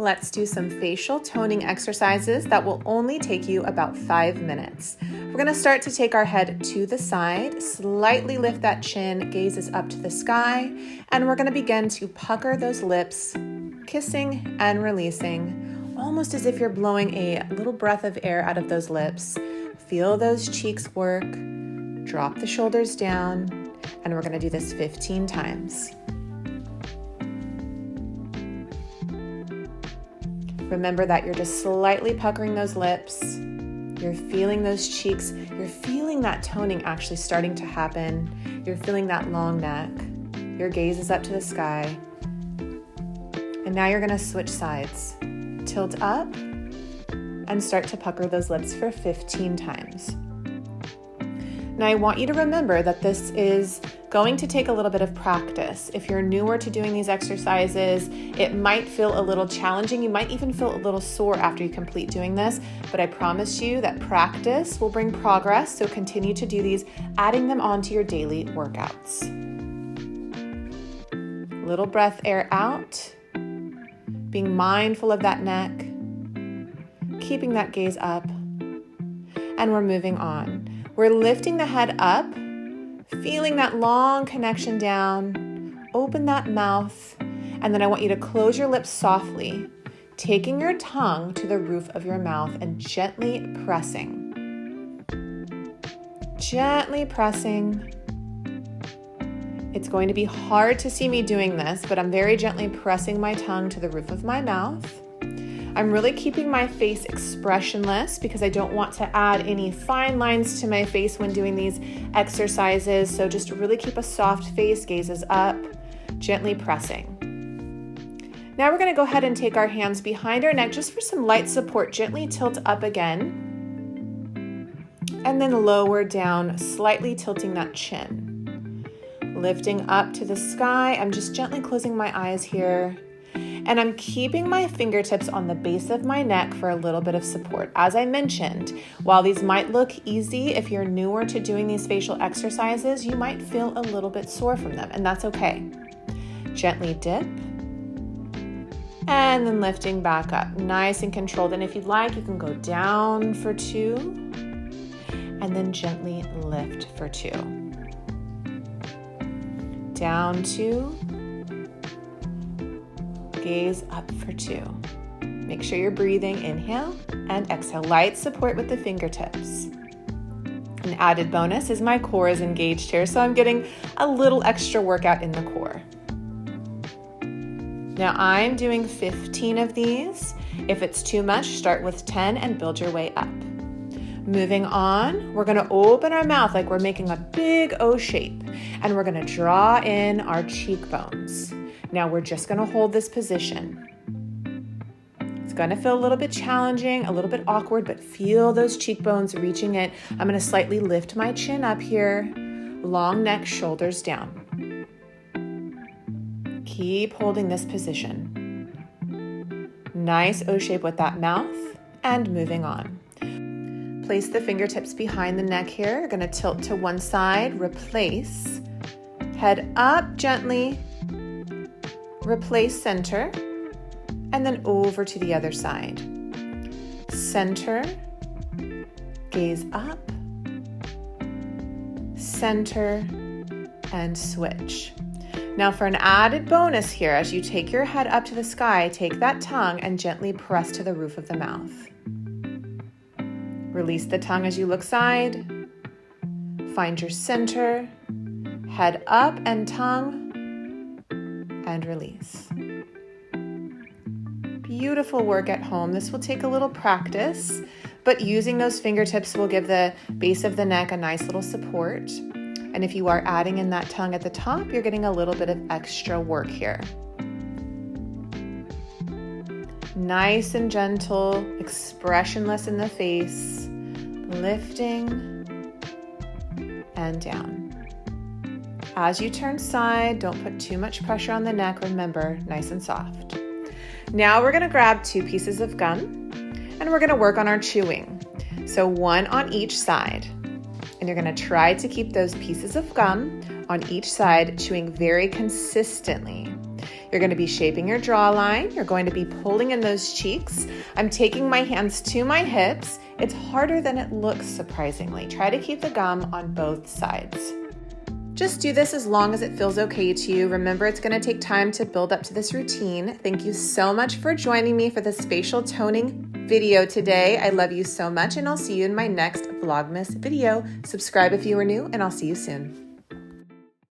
Let's do some facial toning exercises that will only take you about 5 minutes. We're going to start to take our head to the side, slightly lift that chin, gazes up to the sky, and we're going to begin to pucker those lips, kissing and releasing, almost as if you're blowing a little breath of air out of those lips. Feel those cheeks work, drop the shoulders down, and we're going to do this 15 times. Remember that you're just slightly puckering those lips. You're feeling those cheeks. You're feeling that toning actually starting to happen. You're feeling that long neck. Your gaze is up to the sky. And now you're going to switch sides. Tilt up and start to pucker those lips for 15 times. Now I want you to remember that this is going to take a little bit of practice. If you're newer to doing these exercises, it might feel a little challenging. You might even feel a little sore after you complete doing this, but I promise you that practice will bring progress, so continue to do these, adding them onto your daily workouts. Little breath air out, being mindful of that neck, keeping that gaze up, and we're moving on. We're lifting the head up, feeling that long connection down, open that mouth, and then I want you to close your lips softly, taking your tongue to the roof of your mouth and gently pressing. Gently pressing. It's going to be hard to see me doing this, but I'm very gently pressing my tongue to the roof of my mouth. I'm really keeping my face expressionless because I don't want to add any fine lines to my face when doing these exercises. So just really keep a soft face, gazes up, gently pressing. Now we're going to go ahead and take our hands behind our neck just for some light support. Gently tilt up again and then lower down, slightly tilting that chin. Lifting up to the sky. I'm just gently closing my eyes here. And I'm keeping my fingertips on the base of my neck for a little bit of support. As I mentioned, while these might look easy, if you're newer to doing these facial exercises, you might feel a little bit sore from them, and that's okay. Gently dip, and then lifting back up, nice and controlled. And if you'd like, you can go down for 2, and then gently lift for 2. Down 2. Gaze up for 2. Make sure you're breathing, inhale and exhale. Light support with the fingertips. An added bonus is my core is engaged here, so I'm getting a little extra workout in the core. Now I'm doing 15 of these. If it's too much, start with 10 and build your way up. Moving on, we're gonna open our mouth like we're making a big O shape, and we're gonna draw in our cheekbones. Now we're just going to hold this position. It's going to feel a little bit challenging, a little bit awkward, but feel those cheekbones reaching it. I'm going to slightly lift my chin up here, long neck, shoulders down. Keep holding this position. Nice O shape with that mouth, and moving on. Place the fingertips behind the neck here. You're going to tilt to one side, replace, head up gently, replace center, and then over to the other side. Center, gaze up, center, and switch. Now for an added bonus here, as you take your head up to the sky, take that tongue and gently press to the roof of the mouth. Release the tongue as you look side. Find your center, head up and tongue, and release. Beautiful work at home. This will take a little practice, but using those fingertips will give the base of the neck a nice little support. And if you are adding in that tongue at the top, you're getting a little bit of extra work here. Nice and gentle, expressionless in the face, lifting and down. As you turn side, don't put too much pressure on the neck. Remember, nice and soft. Now we're going to grab 2 pieces of gum and we're going to work on our chewing. So 1 on each side. And you're going to try to keep those pieces of gum on each side chewing very consistently. You're going to be shaping your jawline. You're going to be pulling in those cheeks. I'm taking my hands to my hips. It's harder than it looks, surprisingly. Try to keep the gum on both sides. Just do this as long as it feels okay to you. Remember, it's going to take time to build up to this routine. Thank you so much for joining me for this facial toning video today. I love you so much, and I'll see you in my next Vlogmas video. Subscribe if you are new, and I'll see you soon.